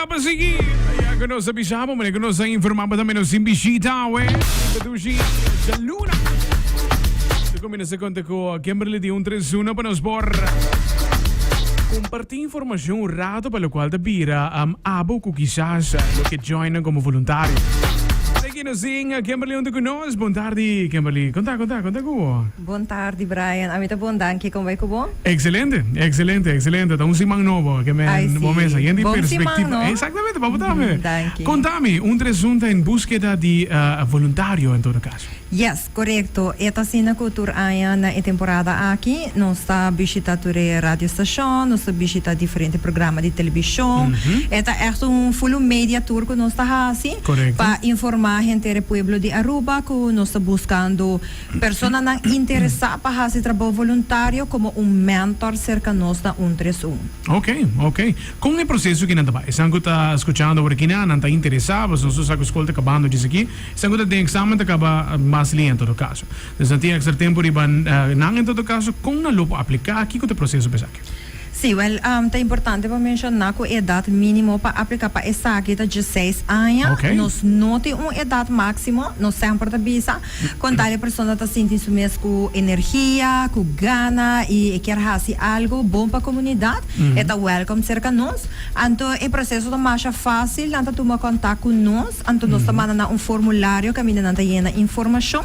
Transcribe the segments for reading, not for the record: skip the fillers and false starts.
pa sige. Kaya ko no sa bisamo, man ko no sa informaba também no simbisita, we. Patushi, Jaluna. Sa kumi na sa konta ko, Kimberly de 131 pa nos por. Compartir informação um rato pelo qual da bira abo com quizás lo que joinam como voluntário. Aqui nos zinga Kimberly onde conosco. Boa tarde, Kimberly. Conta com. Boa tarde, Brian. Amita bom danke, como vai com bom? Excelente. Então um simang novo que me momento aí de perspectiva. Exatamente, vamos dar. Contame, resulta em búsqueda de voluntário em todo caso. Yes, correto. Esta sina cultura aia na temporada aqui, nós está visitando a rádio estação, nós está visitando diferentes programas de televisão. Esta é full media tour que nós está assim para informar a gente do pueblo de Aruba que nós está buscando pessoas que interessadas para fazer trabalho voluntário como mentor cerca de nós na 131. Ok. Com o processo que não está, se você está escutando por aqui, não está interessado, nós estamos escutando acabando disso aqui, se você tem exame, acaba mais em todo caso. Então, tinha que ser tempo de não em todo caso, com na lupa aplicar aqui com o processo pesado. Sim, é importante para mencionar que a idade mínima para aplicar para essa aqui é 16 anos. Nós não temos uma idade máxima, nós sempre temos quando a pessoa está sentindo mesmo com energia, com gana e quer fazer algo bom para a comunidade, é welcome cerca de nós. Então, o processo é mais fácil, então toma contato com nós, então nós estamos mandando formulário que a menina llena informação.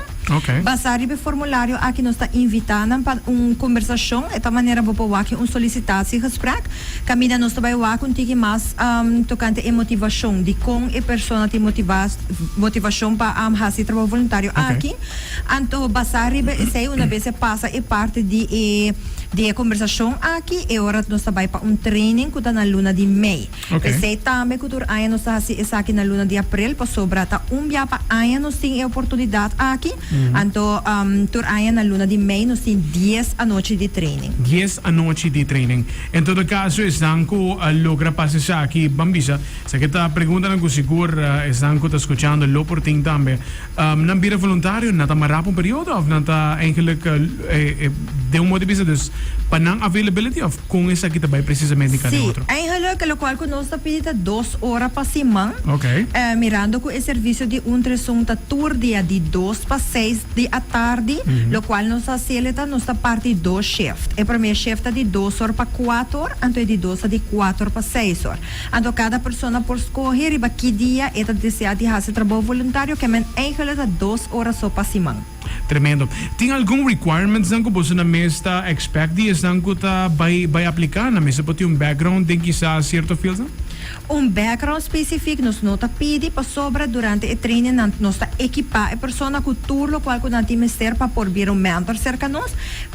Basado no formulário, aqui nós estamos invitando para uma conversação, de maneira para poder solicitar esse gesprek. Caminha nós também vai contigo mais tocante a motivação de como a pessoa tem motivação para fazer trabalho voluntário aqui. Então, basar se uma vez passa a parte de conversação aqui, é hora nós também para training que está na luna de Mei. Se também que tur aí nós está aqui na luna de Abril, para sobrar tá dia para aí nós tem a oportunidade aqui. Então, tur aí na luna de Mei nós tem 10 a noite de training. 10 a noite de training. Em todo caso, estão com logra passar aqui, Bambisa. Se que está perguntando com seguro, estão com escutando lo por ting também. Não vira voluntário, não está marrado um período, ou não está eigenlijk de modo de dus panang availability of kung essa aqui também precisamente em cada outro. Sim, eigenlijk lo qual que nós está pedindo 2 horas para semana. Mirando com o serviço de sunta tour dia de 2 para 6 da tarde, lo qual nós facilita nossa parte 2 shift. O primeiro shift é de 2 horas para 4 horas, então é de 2 de 4 para 6 horas. Então cada pessoa por escolher e que dia é desejar de fazer trabalho voluntário que men eigenlijk 2 horas só para semana. Tremendo. Tem algum requirements que você na mesa expect dias que vai aplicar na mesa pode um background de quizás certo field? Background específico nós não pede para sobra durante o treino nós equipar a pessoa com tudo qual que não tem mestre para por vir mentor cerca de nós,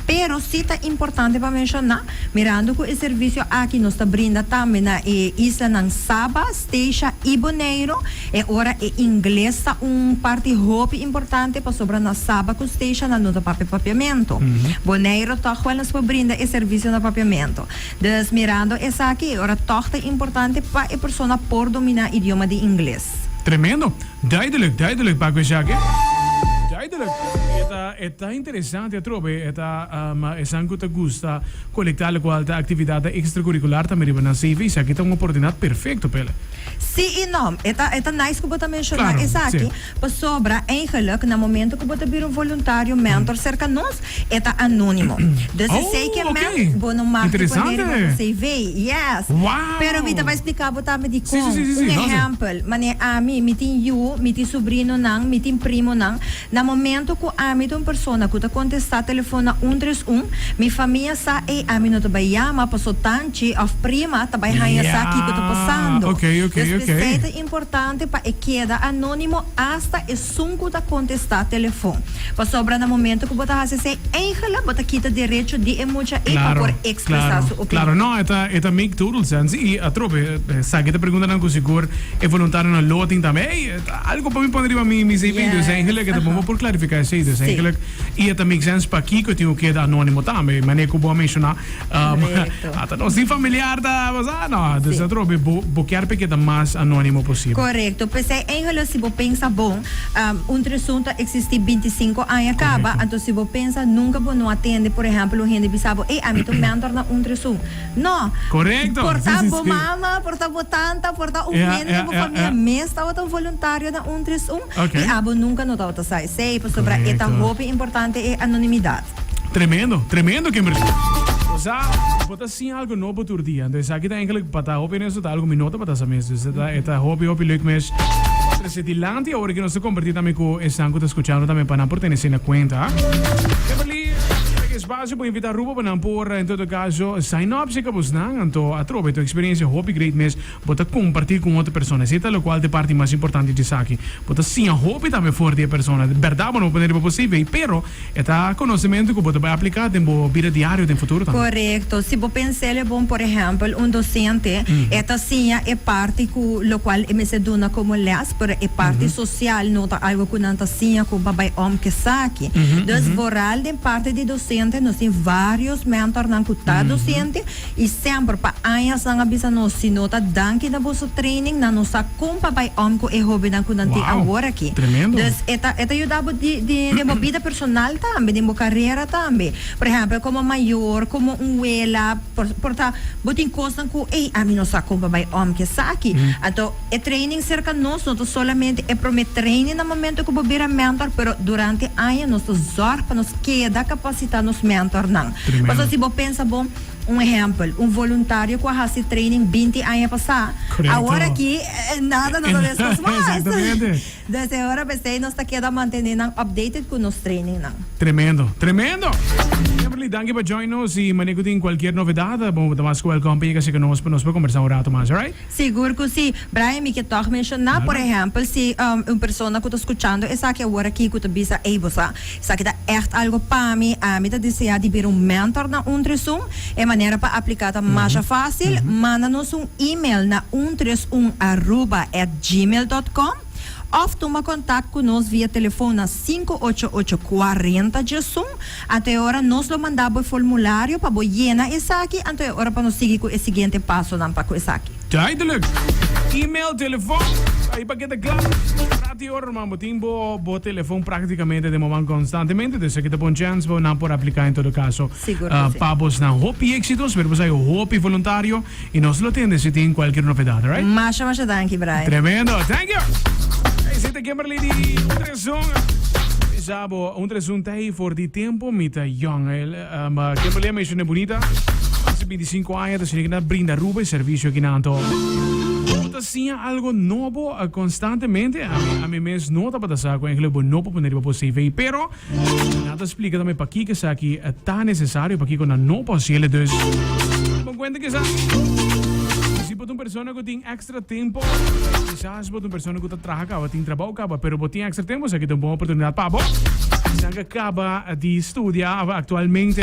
pero sim é importante para mencionar, mirando que o serviço aqui nós brinda também na isla ng Saba, Station e Bonaire, e ora inglês está parte hope importante para sobra na Saba com Station na nota papiamento. Bonaire toch nós brinda o serviço na papiamento. Dus mirando essa aqui, ora toch é importante para a pessoa por dominar o idioma de inglês. Tremendo. Duidelijk, Pakwesjake. Duidelijk. Eta interessante, trobe. Eta esanco te gusta conectar com a atividade extracurricular também na CV. Isso aqui é uma oportunidade perfeita, pele. Sim e não. Eta nice que você mencionar. Essa aqui, para sobra, eigenlijk, no momento que você vir voluntário, mentor cerca de nós, eta anônimo. Dus sei que mentor, não marca com CV. Yes. Wow. Pero Vita vai explicar você me de como. Exemplo, mane ami, mitin you, mitin sobrino nang, mitin primo nang, na momento que ami uma pessoa que está contestando telefone 131, minha família sa ami no trabalhama, passou tanto, a prima trabalha sa aqui que está passando. Ok. É importante para que quede anônimo hasta o som que está contestando telefone. Para sobrar no momento que você fazer eigenlijk, você quita direito de emoção e para por expressar sua opinião. Claro, não, eta make total sense. E a trobe, sabe que pergunta com seguro, é voluntário na loting também. Algo para mim poderia me servir, eigenlijk, que vamos por clarificar isso aí. Dus eigenlijk, e também sense pa aqui que eu tenho que dar anônimo também, mas nem que eu vou mencionar, até nós tem familiar da, mas não, dus dat trobe, boquear porque é mais anônimo possível. Correto, pois é, em se você pensa bom, presunto existe 25 anos acaba, então se você pensa nunca vou não atende, por exemplo, o gente bisabo, a mim tu mentor na presunto. Não. Correto. Porta bo mama, porta bo tanta, porta gente, bo família, mesta ou voluntário na presunto. E abo nunca não tá sai, sei, por sobre eta roupa importante é anonimidade. Tremendo, Kimberly. Já, bota sim algo novo por dia. Então, aqui tá eigenlijk para hobby nisso tá algo minuto para essa mês. Então, é hobby leuk mês. Resetilante, agora que nós compartilhamos também com esse anco tá escutando também para não pertencer na conta. Kimberly, espaço para invitar Ruba para não pôr, em todo caso, sign up se acabou não, então a troca tua experiência hobby great mês, bota compartilhar com outra pessoa. Essa é a qual de parte mais importante de aqui. Bota sim a hobby também for de pessoa. Verdade, não poder possível, pero é conhecimento que bota vai aplicar em vida diária no futuro também. Correto. Se você pensar é bom, por exemplo, docente, esta sim é parte com o qual me se dona como les, pero é parte social, não tá algo que não tá sim com babai que saque. Então, voral de parte de docente nós temos vários mentores na cuta docente e sempre para anos na bisa nós se nota danke da vosso training na nossa compa by com e hobby na kunanti agora aqui. Tremendo. Então, eta ajudava de vida personal também, de carreira também. Por exemplo, como maior, como abuela, porta botin coisas com a mim nossa compa by que saque. Então, é training cerca nós, não somente é promet training no momento que vira mentor, pero durante anos nós zorg para nos queda capacitar mentor não. Mas se você pensa bom, exemplo, voluntário que faz training 20 anos passar, agora aqui nada não deve ser mais. Desde agora você nós está queda mantendo updated com nos training não. Tremendo. Kimberly, danke para join nos e manego tem qualquer novidade, bom, mas welcome para que nós para conversar rato mais, right? Seguro que sim. Brian, me que toch mencionar, por exemplo, se uma pessoa que está escutando, essa que agora aqui que está bisa você, essa que dá echt algo para mim, a mim tá desejar de vir mentor na Untresum, é maneira para aplicar mais fácil, manda-nos e-mail na 131@gmail.com. Of toma contato conosco via telefone na 588-40-11. Até agora nós lo mandamos o formulário para llenar isso aqui. Até agora para nós seguir com o seguinte passo para isso aqui. Duidelijk. E-mail, telefone. Aí para que te claro. Prati ora, mas tem bo telefone praticamente de momento constantemente. Então, aqui tem bom chance para não por aplicar em todo caso. Seguro. Pabos na Hopi Éxitos, pero aí o Hopi voluntário e nós lo temos se tem qualquer novidade, right? Mas danke, Brian. Tremendo. Thank you. Zit Kimberly die Untresum. Sabo, Untresum tahi voor die tempo met young. Maar Kimberly é uma bonita. Hace 25 anos, assim que brinda Ruba serviço aqui na Anto. Assim, algo novo constantemente. A mim mesmo nota para dar com aquilo novo para poder possível. Pero nada explica também para que isso aqui é tão necessário para que com a não possível. Dus, me conta que isso. Se você é uma pessoa que tem extra tempo, quizás você é uma pessoa que trabalha, tem trabalho, pero você tem extra tempo, você tem uma boa oportunidade para você. Se acaba de estudar atualmente.